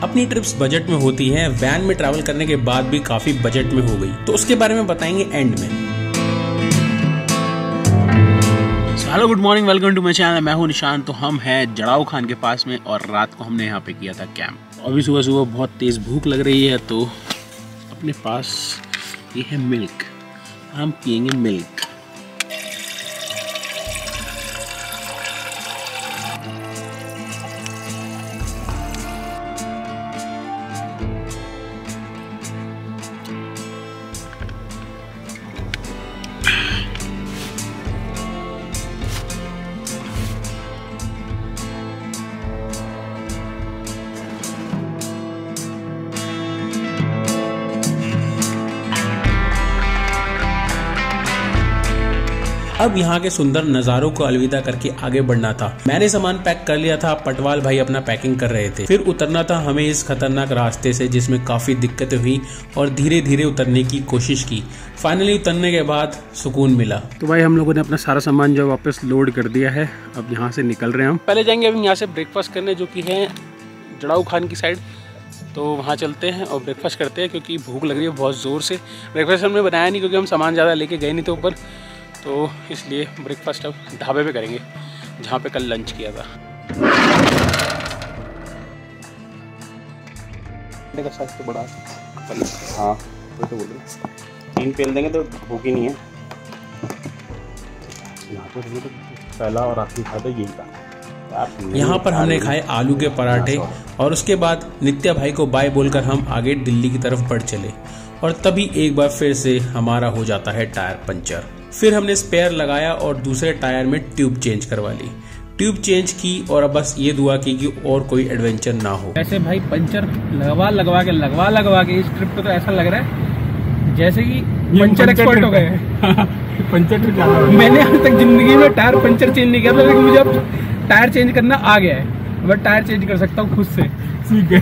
अपनी trips budget में होती हैं, वैन में ट्रैवल करने के बाद भी काफी बजट में हो गई, तो उसके बारे में बताएंगे एंड में। Hello good morning, welcome to my channel. मैं हूं निशान। तो हम हैं जड़ाऊ खान के पास में और रात को हमने यहाँ पे किया था कैंप। अभी सुबह सुबह बहुत तेज़ भूख लग रही है, तो अपने पास ये है मिल्क, हम पियेंगे मिल्क। अब यहाँ के सुंदर नज़ारों को अलविदा करके आगे बढ़ना था। मैंने सामान पैक कर लिया था, पटवाल भाई अपना पैकिंग कर रहे थे। फिर उतरना था हमें इस खतरनाक रास्ते से, जिसमें काफी दिक्कतें हुई और धीरे धीरे उतरने की कोशिश की। फाइनली उतरने के बाद सुकून मिला। तो भाई हम लोगों ने अपना सारा सामान जो वापस लोड कर दिया है, अब यहाँ से निकल रहे हैं हम। पहले जाएंगे अभी यहाँ से ब्रेकफास्ट करने, जो की है जड़ाऊ खान की साइड। तो वहाँ चलते हैं और ब्रेकफास्ट करते हैं, क्योंकि भूख लग रही है बहुत ज़ोर से। ब्रेकफास्ट हमने बनाया नहीं, क्योंकि हम सामान ज़्यादा लेके गए नहीं थे ऊपर, तो इसलिए ब्रेकफास्ट अब ढाबे पे करेंगे, जहाँ पे कल लंच किया था। का साइज तो बड़ा, हाँ वो तो बोल रहे 3 पेल देंगे तो भूख ही नहीं है। यहाँ पर तो पहला और आखिरी खाता यही था। यहाँ पर हमने खाए आलू के पराठे और उसके बाद नित्या भाई को बाय बोलकर हम आगे दिल्ली की तरफ बढ़ चले। और तभी एक बार फिर से हमारा हो जाता है टायर पंचर। फिर हमने स्पेयर लगाया और दूसरे टायर में ट्यूब चेंज करवा ली। ट्यूब चेंज की और अब बस ये दुआ की कि और कोई एडवेंचर ना हो। ऐसे भाई पंचर लगवा के इस ट्रिप पे तो ऐसा लग रहा है जैसे कि पंचर एक्सपर्ट हो गए। पंचर मैंने आज तक जिंदगी में टायर पंचर चेंज नहीं किया था, लेकिन मुझे अब टायर चेंज करना आ गया है। मैं टायर चेंज कर सकता हूँ खुद से, सीख गए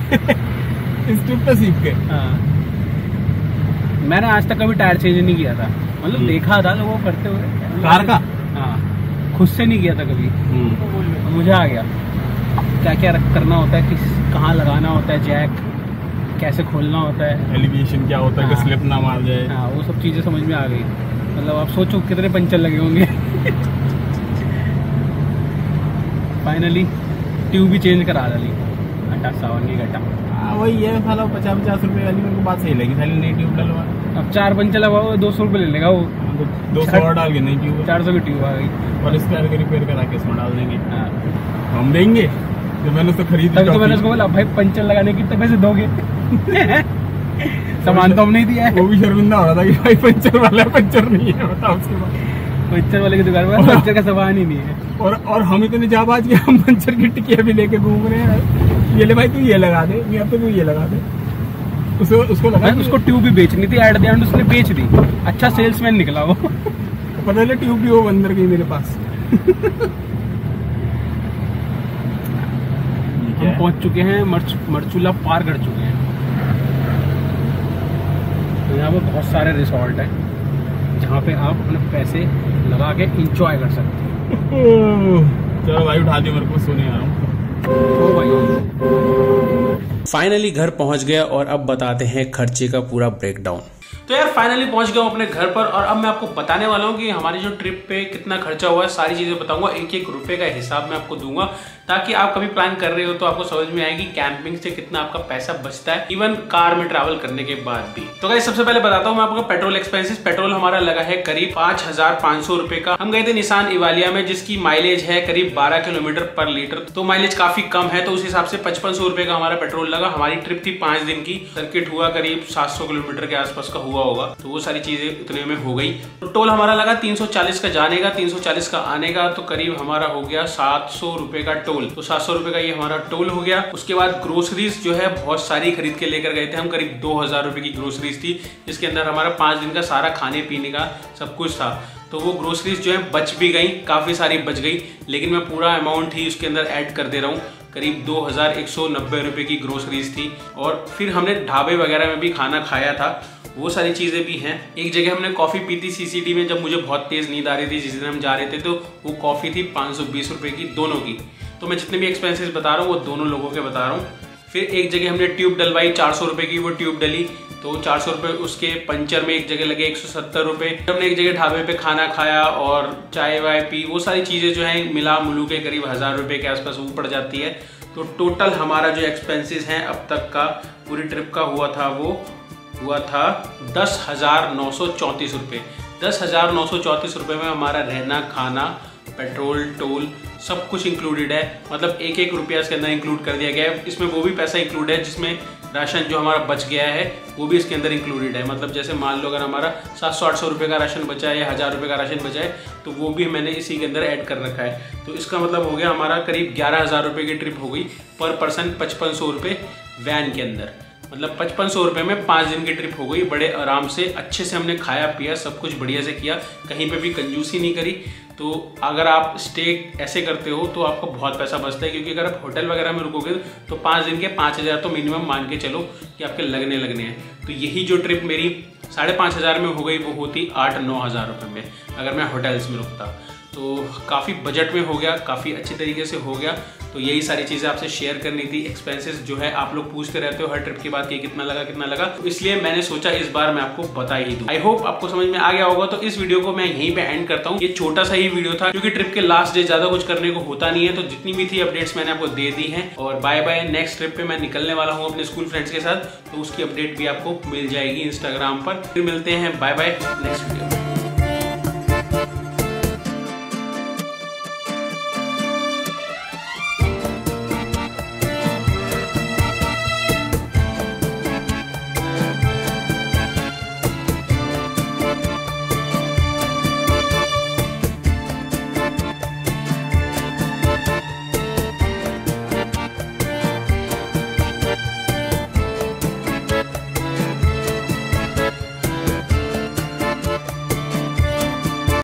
इस ट्रिप पे सीख गए। हाँ, मैंने आज तक कभी टायर चेंज नहीं किया था, मतलब देखा था लोगों को करते हुए कार का। हाँ, खुद से नहीं किया था कभी। मुझे आ गया क्या क्या करना होता है, कहाँ लगाना होता है, जैक कैसे खोलना होता है, एलिवेशन क्या होता है कि स्लिप ना मार जाए। हाँ, वो सब चीजें समझ में आ गई। मतलब आप सोचो कितने पंचर लगे होंगे। फाइनली ट्यूब भी चेंज करा डाली, घटा सावन की घटा। वही है साला 50-50 रुपए वाली मेरे को बात सही लगी। साली नई ट्यूब डलवा, अब 4 पंचर लगाओ 200 रुपये ले लेगा वो। 200 और डाल के नई ट्यूब 400 की ट्यूब आ गई और इसके आगे रिपेयर करा के इसमें डाल देंगे। हम देंगे तो मैंने तो खरीद तभी तो मैंने उसको बोला भाई पंचर लगाने की कितने पैसे दोगे। सामान तो हम नहीं दिया है। वो भी शर्मिंदा हो रहा था कि भाई पंचर वाला पंचर नहीं है। बताओ उसके बाद पंचर वाले की दुकान पर पंचर का सामान ही नहीं है। और हम इतने जाबाज कि हम पंचर की टिकिया भी लेके घूम रहे हैं। ये ले भाई तू ये लगा दे, या तो तू ये लगा दे। उसको लगा, उसको ट्यूब भी बेचनी थी, एट द एंड उसने बेच दी। अच्छा सेल्समैन निकला वो। पता नहीं ट्यूब भी वो अंदर गई मेरे पास। हम पहुंच चुके हैं, मरचूला पार कर चुके हैं। तो यहाँ पर बहुत सारे रिसोर्ट हैं जहाँ पे आप अपने पैसे लगा के इंजॉय कर सकते हैं। चलो भाई उठा दियो, मेरे को सोने आ रहा हूँ। फाइनली घर पहुंच गया और अब बताते हैं खर्चे का पूरा ब्रेकडाउन। तो यार फाइनली पहुंच गया हूं अपने घर पर और अब मैं आपको बताने वाला हूं कि हमारी जो ट्रिप पे कितना खर्चा हुआ है। सारी चीजें बताऊंगा, एक एक रुपए का हिसाब मैं आपको दूंगा, ताकि आप कभी प्लान कर रहे हो तो आपको समझ में आएगी कैंपिंग से कितना आपका पैसा बचता है, इवन कार में ट्रैवल करने के बाद भी। तो गाइस सबसे पहले बताता हूँ मैं आपको पेट्रोल एक्सपेंसेस। पेट्रोल हमारा लगा है करीब 5500 रुपए का। हम गए थे निसान इवालिया में, जिसकी माइलेज है करीब 12 किलोमीटर पर लीटर, तो माइलेज काफी कम है, तो उस हिसाब से 5500 रुपए का हमारा पेट्रोल लगा। हमारी ट्रिप थी 5 दिन की, सर्किट हुआ करीब 700 किलोमीटर के आसपास का हुआ होगा, तो वो सारी चीजें इतने में हो गई। तो टोल हमारा लगा 340 का जाने का, 340 का आने का, तो करीब हमारा हो गया 700 रुपए का टोल। तो 700 रुपए का ये हमारा टोल हो गया। उसके बाद ग्रोसरीज जो है बहुत सारी खरीद के लेकर गए थे हम, करीब 2000 रुपए की ग्रोसरीज थी, जिसके अंदर हमारा 5 दिन का सारा खाने पीने का सब कुछ था। तो वो ग्रोसरीज जो है बच भी गई, काफी सारी बच गई, लेकिन मैं पूरा अमाउंट ही उसके अंदर ऐड कर दे रहा हूँ। करीब 2190 रुपए की ग्रोसरीज थी। और फिर हमने ढाबे वगैरह में भी खाना खाया था, वो सारी चीज़ें भी हैं। एक जगह हमने कॉफ़ी पी थी सीसीडी में, जब मुझे बहुत तेज़ नींद आ रही थी, जिस दिन हम जा रहे थे, तो वो कॉफ़ी थी 520 रुपए की दोनों की। तो मैं जितने भी एक्सपेंसेस बता रहा हूँ वो दोनों लोगों के बता रहा हूँ। फिर एक जगह हमने ट्यूब डलवाई 400 रुपए की, वो ट्यूब डली तो 400 रुपए उसके। पंचर में एक जगह लगे 170 रुपए। हमने एक जगह ढाबे पे खाना खाया और चाय वाय पी, वो सारी चीजें जो है मिला मुलू के करीब 1000 रुपए के आसपास वो पड़ जाती है। तो टोटल हमारा जो एक्सपेंसेस हैं अब तक का पूरी ट्रिप का हुआ था 10,934 रुपये। 10,934 रुपये में हमारा रहना, खाना, पेट्रोल, टोल सब कुछ इंक्लूडेड है। मतलब एक एक रुपया इसके अंदर इंक्लूड कर दिया गया है। इसमें वो भी पैसा इंक्लूड है जिसमें राशन जो हमारा बच गया है वो भी इसके अंदर इंक्लूडेड है। मतलब जैसे मान लो अगर हमारा 700-800 रुपये का राशन बचा है या 1000 रुपये का राशन बचा है तो वो भी मैंने इसी के अंदर ऐड कर रखा है। तो इसका मतलब हो गया हमारा करीब 11,000 रुपये की ट्रिप हो गई पर पर्सन। 5500 रुपये वैन के अंदर, मतलब 5500 रुपये में 5 दिन की ट्रिप हो गई। बड़े आराम से अच्छे से हमने खाया पिया, सब कुछ बढ़िया से किया, कहीं पे भी कंजूसी नहीं करी। तो अगर आप स्टे ऐसे करते हो तो आपको बहुत पैसा बचता है, क्योंकि अगर आप होटल वगैरह में रुकोगे तो 5 दिन के 5,000 तो मिनिमम मान के चलो कि आपके लगने हैं। तो यही जो ट्रिप मेरी 5,500 में हो गई वो होती 8-9 हज़ार रुपये में अगर मैं होटल्स में रुकता। तो काफ़ी बजट में हो गया, काफ़ी अच्छी तरीके से हो गया। तो यही सारी चीज़ें आपसे शेयर करनी थी। एक्सपेंसेस जो है आप लोग पूछते रहते हो हर ट्रिप के बाद कि कितना लगा, तो इसलिए मैंने सोचा इस बार मैं आपको बता ही दूं। आई होप आपको समझ में आ गया होगा। तो इस वीडियो को मैं यहीं पे एंड करता हूँ। ये छोटा सा ही वीडियो था क्योंकि ट्रिप के लास्ट डे ज़्यादा कुछ करने को होता नहीं है। तो जितनी भी थी अपडेट्स मैंने आपको दे दी हैं। और बाय बाय, नेक्स्ट ट्रिप पे मैं निकलने वाला हूँ अपने स्कूल फ्रेंड्स के साथ, तो उसकी अपडेट भी आपको मिल जाएगी इंस्टाग्राम पर। फिर मिलते हैं, बाय बाय नेक्स्ट वीडियो।